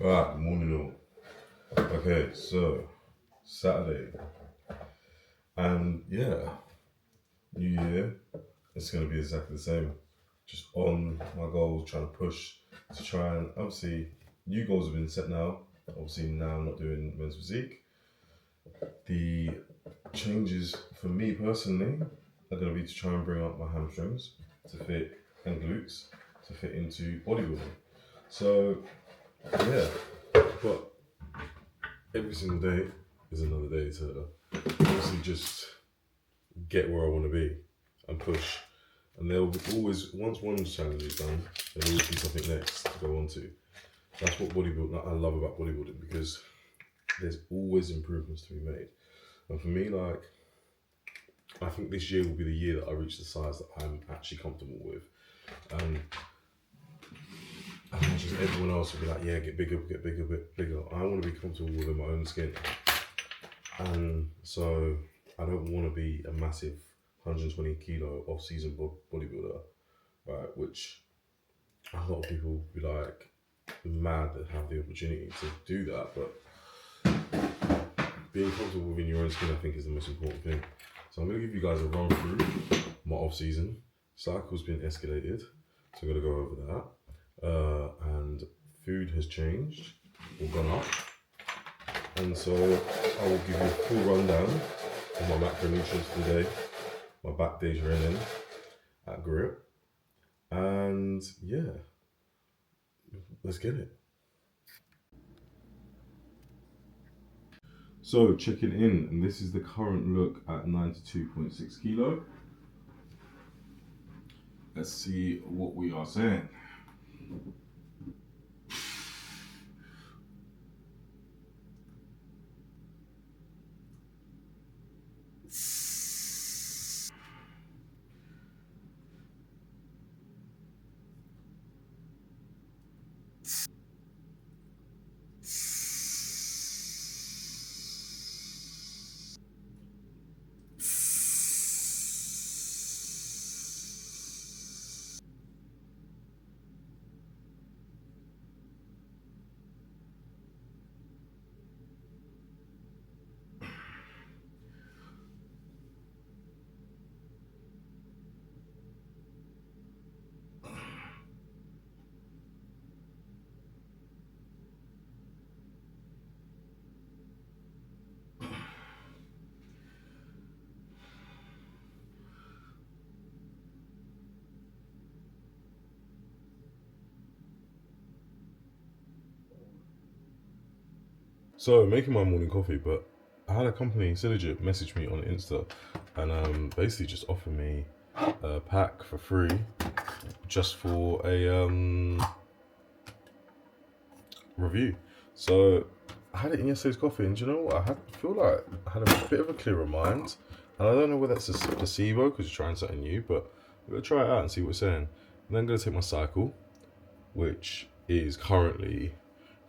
Right, morning all. Okay, so Saturday, and yeah, New Year. It's gonna be exactly the same. Just on my goals, trying to push to try and obviously new goals have been set now. Obviously now I'm not doing men's physique. The changes for me personally are gonna be to try and bring up my hamstrings to fit and glutes to fit into bodybuilding. So yeah, but every single day is another day to obviously just get where I want to be and push. And there'll be always, once one challenge is done, there'll always be something next to go on to. That's what bodybuilding, I love about bodybuilding, because there's always improvements to be made. And for me, like, I think this year will be the year that I reach the size that I'm actually comfortable with. And as much as everyone else will be like, yeah, get bigger, bigger. I want to be comfortable within my own skin. And so I don't want to be a massive 120 kilo off-season bodybuilder, right? Which a lot of people would be like mad that have the opportunity to do that, but being comfortable within your own skin, I think, is the most important thing. So I'm going to give you guys a run through my off-season. Cycle's been escalated, so I'm going to go over that. And food has changed or gone up. And so I will give you a full rundown of my macronutrients for the day, my back day training at grip, and yeah, let's get it. So checking in, and this is the current look at 92.6 kilo. Let's see what we are saying. So making my morning coffee, but I had a company, Synergit, message me on Insta and basically just offer me a pack for free just for a review. So I had it in yesterday's coffee, and do you know what? I feel like I had a bit of a clearer mind, and I don't know whether that's a placebo because you're trying something new, but I'm gonna try it out and see what it's saying. And then I'm gonna take my cycle, which is currently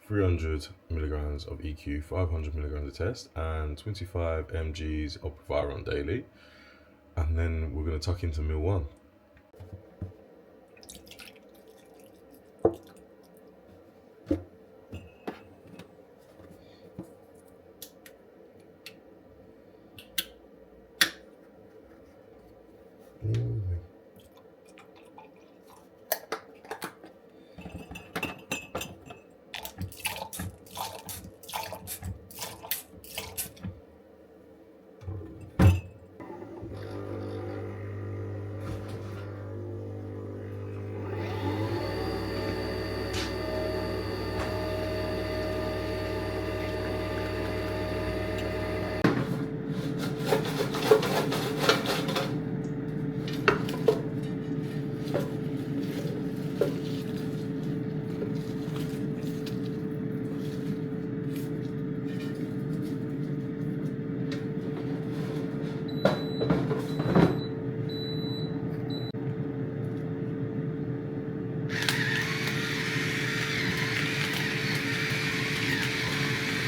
300 milligrams of EQ, 500 milligrams of test, and 25 mgs of Proviron daily. And then we're gonna tuck into meal one.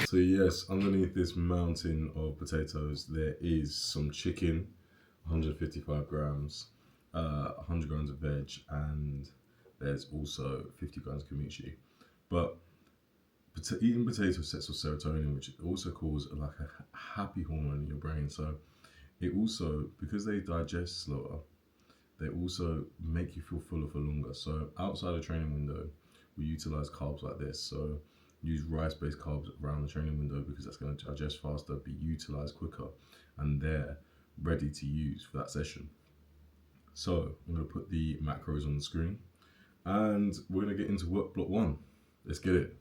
So yes, underneath this mountain of potatoes, there is some chicken, 155 grams, 100 grams of veg, and there's also 50 grams of kimchi. But eating potato sets off serotonin, which also causes like a happy hormone in your brain. So it also, because they digest slower, they also make you feel fuller for longer. So outside the training window, we utilize carbs like this. So use rice-based carbs around the training window because that's going to digest faster, be utilized quicker, and they're ready to use for that session. So I'm going to put the macros on the screen and we're going to get into work block 1. Let's get it.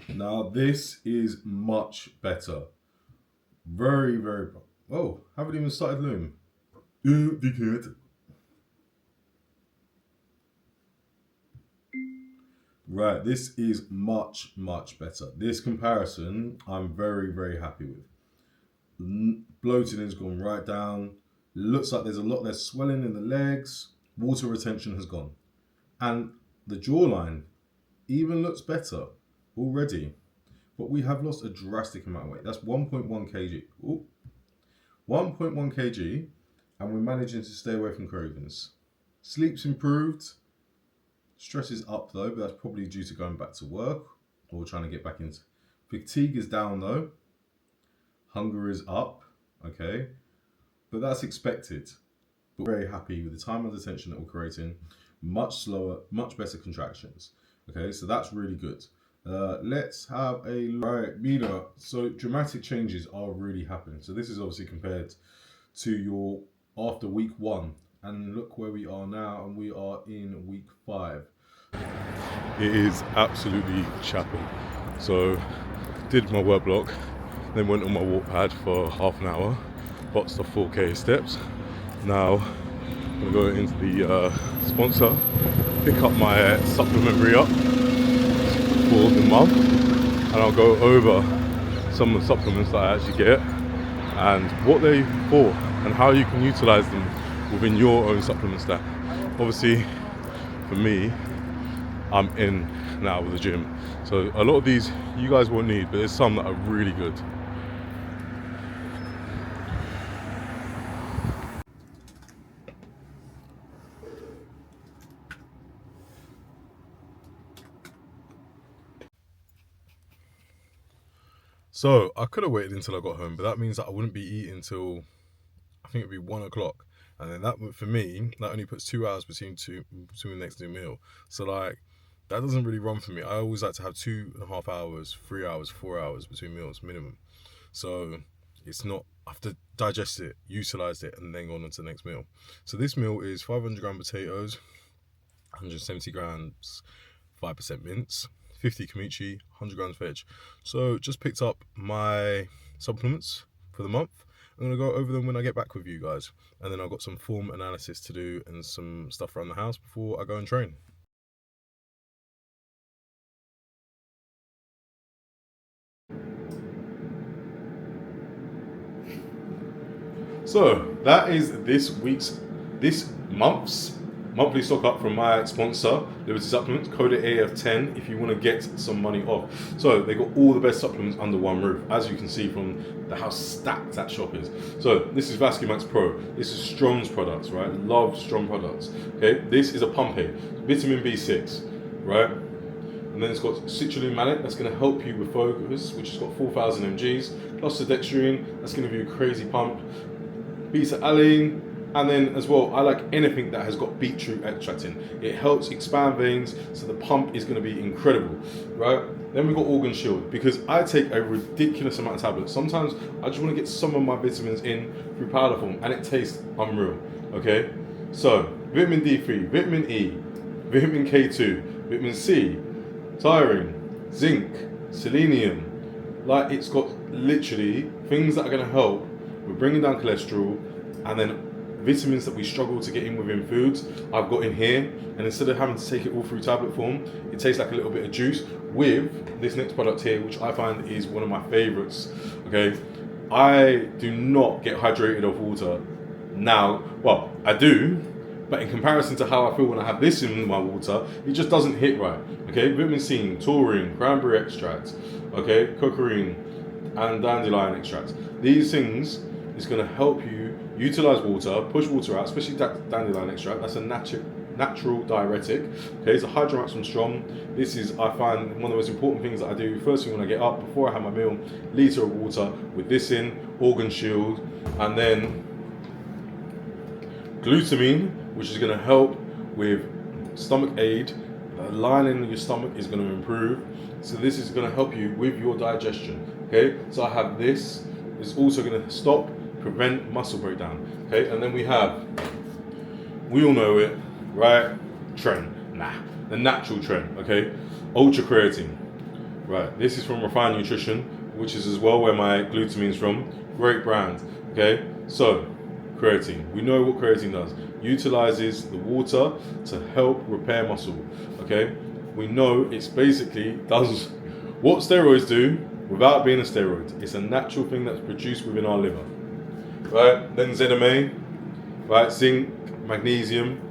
Now this is much better. Very, very. Oh, haven't even started loom. Dickhead. Right, this is much, much better. This comparison, I'm very, very happy with. Bloating has gone right down. Looks like there's a lot less swelling in the legs. Water retention has gone. And the jawline even looks better already. But we have lost a drastic amount of weight. That's 1.1 kg. Ooh. 1.1 kg. And we're managing to stay away from cravings. Sleep's improved. Stress is up though, but that's probably due to going back to work or trying to get back into. Fatigue is down though. Hunger is up, okay? But that's expected. But we're very happy with the time under tension that we're creating. Much slower, much better contractions. Okay, so that's really good. Let's have a right, Mina. So dramatic changes are really happening. So this is obviously compared to your after week 1. And look where we are now, and we are in week 5. It is absolutely chapping. So, did my work block, then went on my walk pad for half an hour, boxed off 4K steps. Now, I'm gonna go into the sponsor, pick up my supplement re-up for the month, and I'll go over some of the supplements that I actually get and what they're for and how you can utilize them within your own supplement stack. Obviously, for me, I'm in and out of the gym. So a lot of these you guys won't need, but there's some that are really good. So I could have waited until I got home, but that means that I wouldn't be eating till, I think it'd be 1 o'clock. And then that, for me, that only puts 2 hours between the next new meal. So like, that doesn't really run for me. I always like to have 2.5 hours, 3 hours, 4 hours between meals minimum. So it's not, I have to digest it, utilize it, and then go on to the next meal. So this meal is 500 gram potatoes, 170 grams, 5% mince, 50 kimchi, 100 grams veg. So just picked up my supplements for the month. I'm going to go over them when I get back with you guys. And then I've got some form analysis to do and some stuff around the house before I go and train. So that is this month's monthly stock up from my sponsor, Liberty Supplements. Code it AF10 if you want to get some money off. So they got all the best supplements under one roof, as you can see from how stacked that shop is. So this is Vascumax Pro. This is Strong's products, right? Love Strong products. Okay, this is a pump aid, vitamin B6, right? And then it's got citrulline malic, that's going to help you with focus, which has got 4,000 mgs, plus the dextrine, that's going to give you a crazy pump, beta alanine, and then as well, I like anything that has got beetroot extract in. It helps expand veins, so the pump is going to be incredible, right? Then we've got Organ Shield, because I take a ridiculous amount of tablets. Sometimes I just want to get some of my vitamins in through powder form, and it tastes unreal, okay? So, vitamin D3, vitamin E, vitamin K2, vitamin C, taurine, zinc, selenium. Like, it's got literally things that are going to help with bringing down cholesterol, and then vitamins that we struggle to get in within foods, I've got in here. And instead of having to take it all through tablet form, it tastes like a little bit of juice with this next product here, which I find is one of my favorites. Okay, I do not get hydrated off water now. Well, I do, but in comparison to how I feel when I have this in my water, it just doesn't hit right. Okay, vitamin C, taurine, cranberry extract, okay, cocaine, and dandelion extract. These things is going to help you utilize water, push water out, especially dandelion extract. That's a natural diuretic. Okay, so Hydromax from Strong. This is, I find, one of the most important things that I do first thing when I get up, before I have my meal. Litre of water with this in, Organ Shield, and then glutamine, which is going to help with stomach aid. The lining of your stomach is going to improve. So this is going to help you with your digestion. Okay, so I have this. It's also going to stop, prevent muscle breakdown. Okay, and then we all know it, right? The natural trend. Okay, ultra creatine. Right, this is from Refined Nutrition, which is as well where my glutamine's from. Great brand. Okay, so creatine. We know what creatine does. Utilizes the water to help repair muscle. Okay, we know it's basically does what steroids do without being a steroid. It's a natural thing that's produced within our liver. Right, then ZMA, right, zinc, magnesium,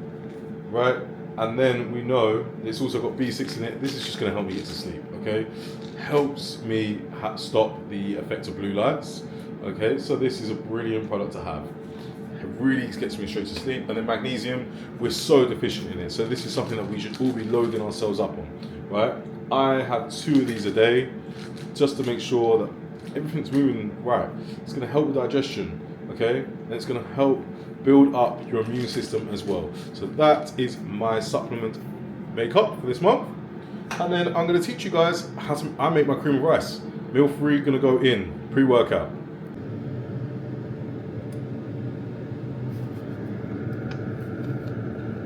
right, and then we know it's also got B6 in it. This is just going to help me get to sleep. Okay, helps me stop the effect of blue lights. Okay, so this is a brilliant product to have. It really gets me straight to sleep. And then magnesium, we're so deficient in it. So this is something that we should all be loading ourselves up on, right? I have 2 of these a day just to make sure that everything's moving right. It's going to help with digestion, okay? And it's going to help build up your immune system as well. So that is my supplement makeup for this month. And then I'm going to teach you guys how I make my cream of rice. Meal free, going to go in, pre-workout.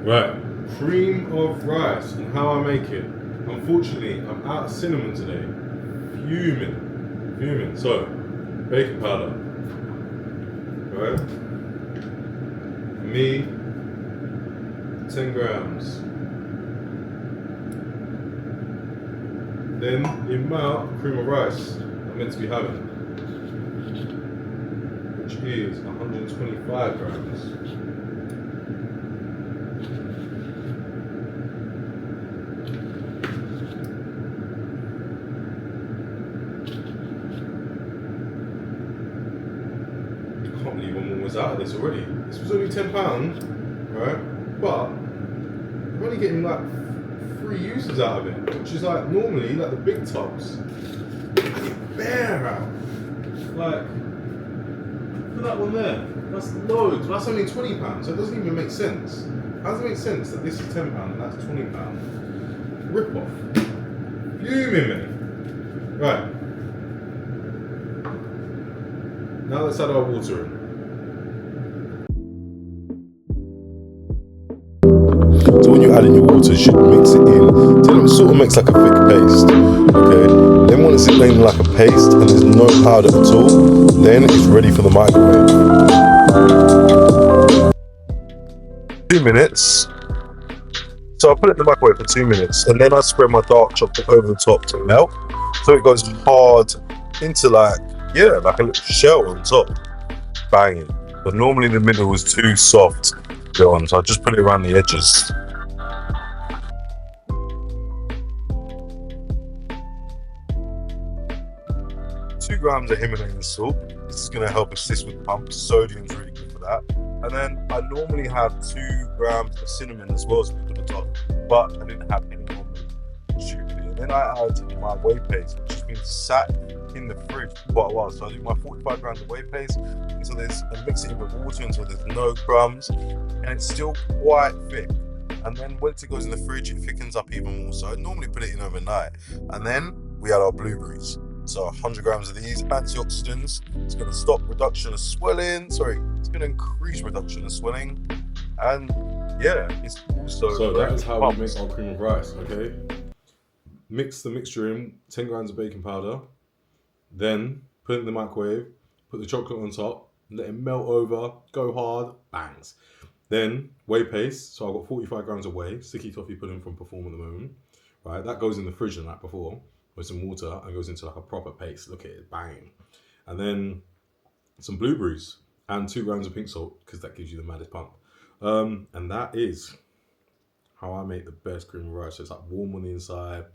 Right, cream of rice and how I make it. Unfortunately, I'm out of cinnamon today. Fuming. So, baking powder. Right? Me, 10 grams. Then the amount of cream of rice I'm meant to be having, which is 125 grams. I can't believe I'm almost out of this already. This was only £10, right? But I'm only getting like 3 uses out of it, which is like normally like the big tubs. I get bare out. Like, look at that one there. That's loads. That's only £20, so it doesn't even make sense. How does it make sense that this is £10 and that's £20? Rip off. Fuming me. Right. Now let's add our water in. So when you're adding your water, you should mix it in till it sort of makes like a thick paste. Okay. Then once it's made like a paste and there's no powder at all, then it's ready for the microwave. 2 minutes. So I put it in the microwave for 2 minutes, and then I spread my dark chocolate over the top to melt, so it goes hard into like a little shell on top. Banging. But normally the middle was too soft to go on, so I just put it around the edges. Two grams of Himalayan salt. This is going to help assist with pumps. Sodium's really good for that. And then I normally have 2 grams of cinnamon as well as put on the top, but I didn't have any on me, stupidly. And then I add my whey paste, which has been sat in the fridge for quite a while. So I do my 45 grams of whey paste until I mix it in with water until there's no crumbs, and it's still quite thick. And then once it goes in the fridge, it thickens up even more. So I normally put it in overnight. And then we add our blueberries. So 100 grams of these antioxidants. It's going to stop reduction of swelling. It's going to increase reduction of swelling. And it's also... So that is how we make our cream of rice, okay? Mix the mixture in, 10 grams of baking powder. Then put it in the microwave, put the chocolate on top, let it melt over, go hard, bangs. Then whey paste, so I've got 45 grams of whey, sticky toffee pudding from Perform at the moment. Right, that goes in the fridge the night before with some water and goes into like a proper paste. Look at it, bang. And then some blueberries and 2 grams of pink salt, because that gives you the maddest pump. And that is how I make the best cream of rice. So it's like warm on the inside,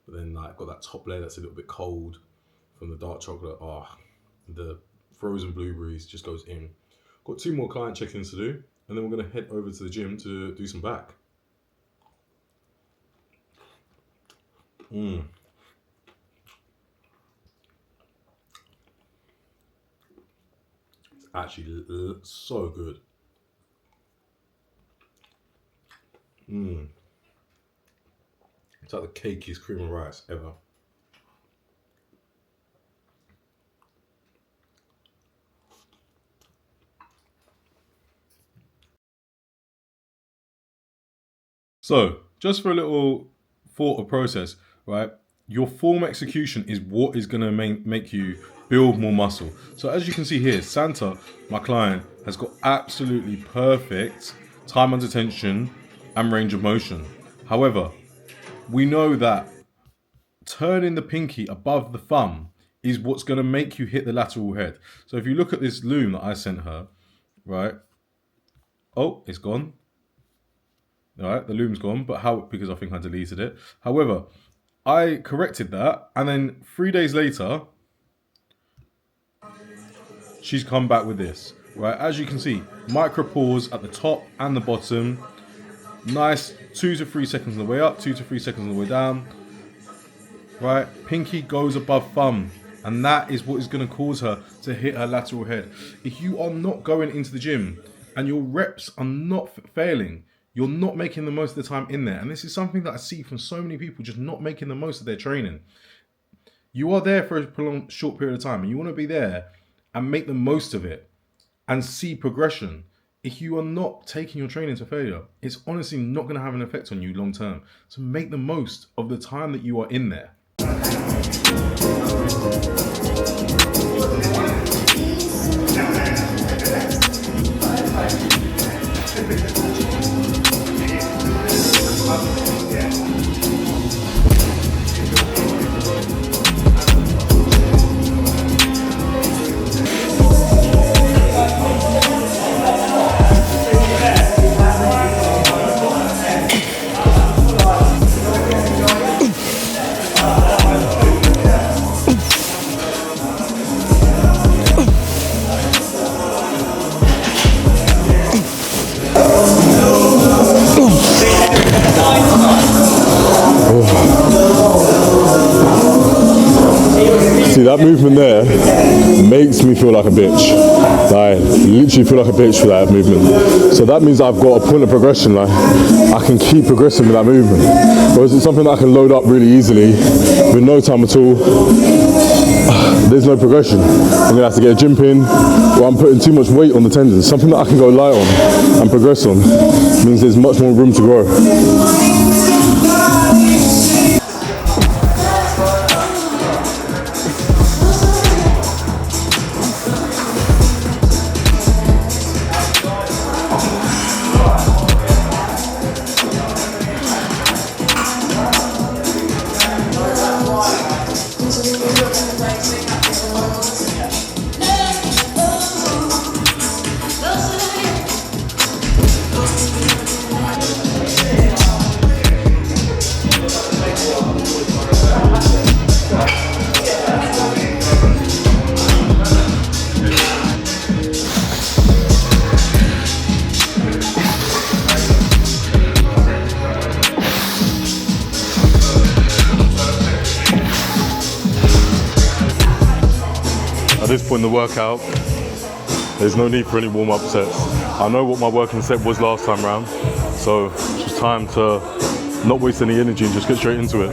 but then like got that top layer that's a little bit cold from the dark chocolate. The frozen blueberries just goes in. Got 2 more client check-ins to do, and then we're gonna head over to the gym to do some back. It's actually so good. It's like the cakiest cream of rice ever. So, just for a little thought or process, right? Your form execution is what is going to make you build more muscle. So as you can see here, Santa, my client, has got absolutely perfect time under tension and range of motion. However, we know that turning the pinky above the thumb is what's going to make you hit the lateral head. So if you look at this loom that I sent her, right? Oh, it's gone. All right, the loom's gone, but how? Because I think I deleted it. However, I corrected that, and then 3 days later, she's come back with this. Right, as you can see, micro pause at the top and the bottom. Nice 2 to 3 seconds on the way up, 2 to 3 seconds on the way down. Right, pinky goes above thumb, and that is what is going to cause her to hit her lateral head. If you are not going into the gym and your reps are not failing, you're not making the most of the time in there. And this is something that I see from so many people, just not making the most of their training. You are there for a prolonged, short period of time, and you want to be there and make the most of it and see progression. If you are not taking your training to failure, it's honestly not going to have an effect on you long term. So make the most of the time that you are in there. See, that movement there makes me feel like a bitch. Like, literally feel like a bitch for that movement. So that means I've got a point of progression. Like, I can keep progressing with that movement. Whereas it's something that I can load up really easily with no time at all. There's no progression. I'm gonna have to get a gym pin, or I'm putting too much weight on the tendons. Something that I can go light on and progress on means there's much more room to grow. At this point in the workout, there's no need for any warm-up sets. I know what my working set was last time round, so it's just time to not waste any energy and just get straight into it.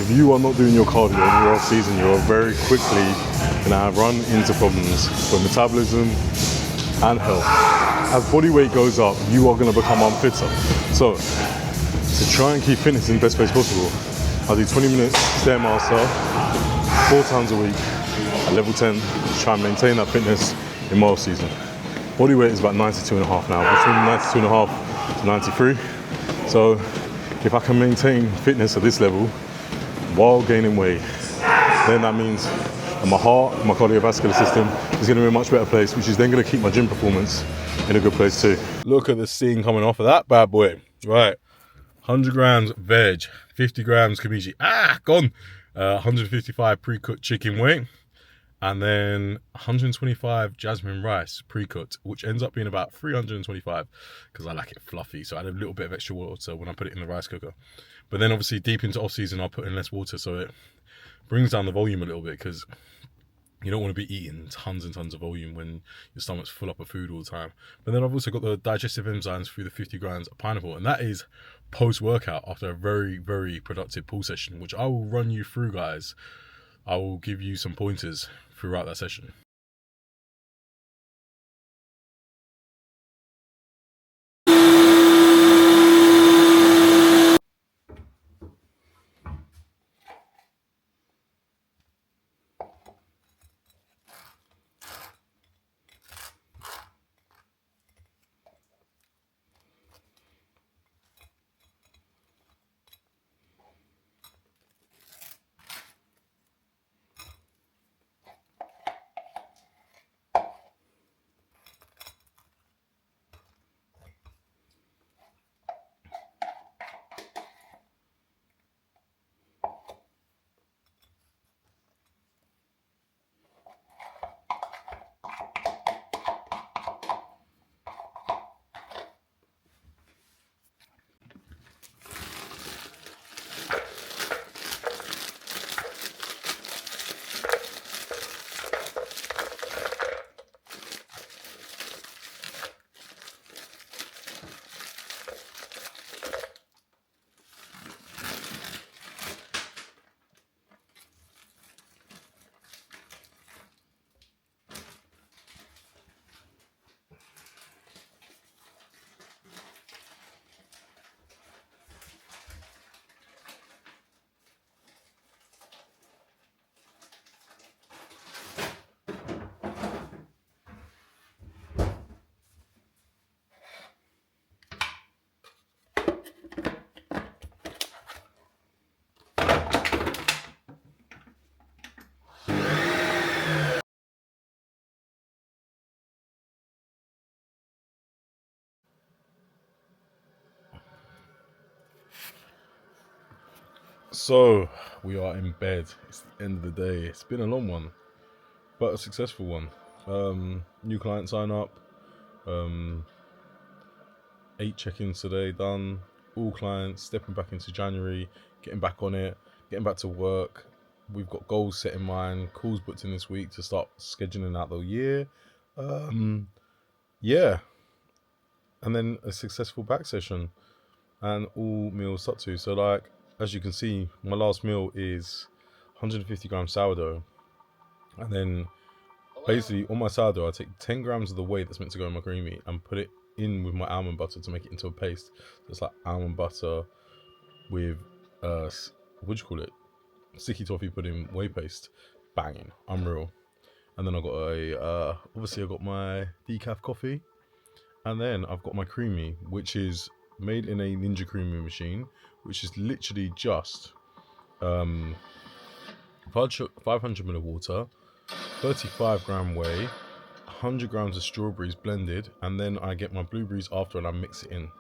if you are not doing your cardio in your off season, you're very quickly gonna run into problems for metabolism and health. As body weight goes up, you are gonna become unfitter. So to try and keep fitness in the best place possible, I do 20 minutes Stairmaster 4 times a week at level 10 to try and maintain that fitness in my off season. Body weight is about 92.5 now, between 92.5 to 93. So if I can maintain fitness at this level while gaining weight, then that means that my heart, my cardiovascular system is going to be in a much better place, which is then going to keep my gym performance in a good place too. Look at the steam coming off of that bad boy. Right, 100 grams veg, 50 grams kimchi, gone. 155 pre-cooked chicken wing, and then 125 jasmine rice pre-cooked, which ends up being about 325 because I like it fluffy. So I add a little bit of extra water when I put it in the rice cooker. But then obviously deep into off season, I'll put in less water, so it brings down the volume a little bit, because you don't want to be eating tons and tons of volume when your stomach's full up of food all the time. But then I've also got the digestive enzymes through the 50 grams of pineapple, and that is post-workout after a very, very productive pull session, which I will run you through, guys. I will give you some pointers throughout that session. So we are in bed. It's the end of the day. It's been a long one, but a successful one. New client sign up. 8 check-ins today done. All clients stepping back into January, getting back on it, getting back to work. We've got goals set in mind, calls booked in this week to start scheduling out the year. Yeah. And then a successful back session and all meals stuck to. So like, as you can see, my last meal is 150 grams sourdough. And then basically on my sourdough, I take 10 grams of the whey that's meant to go in my creamy and put it in with my almond butter to make it into a paste. So it's like almond butter with, what do you call it? Sticky toffee pudding whey paste. Banging. Unreal. And then I've got obviously I've got my decaf coffee. And then I've got my creamy, which is made in a Ninja Creamery machine, which is literally just 500 ml of water, 35 gram whey, 100 grams of strawberries blended, and then I get my blueberries after and I mix it in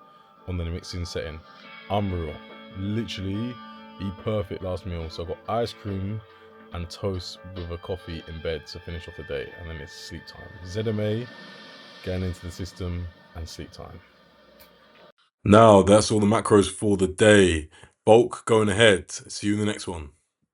on the mixing setting. Unreal. Literally the perfect last meal. So I've got ice cream and toast with a coffee in bed to finish off the day, and then it's sleep time. ZMA, getting into the system, and sleep time. Now that's all the macros for the day. Bulk going ahead. See you in the next one.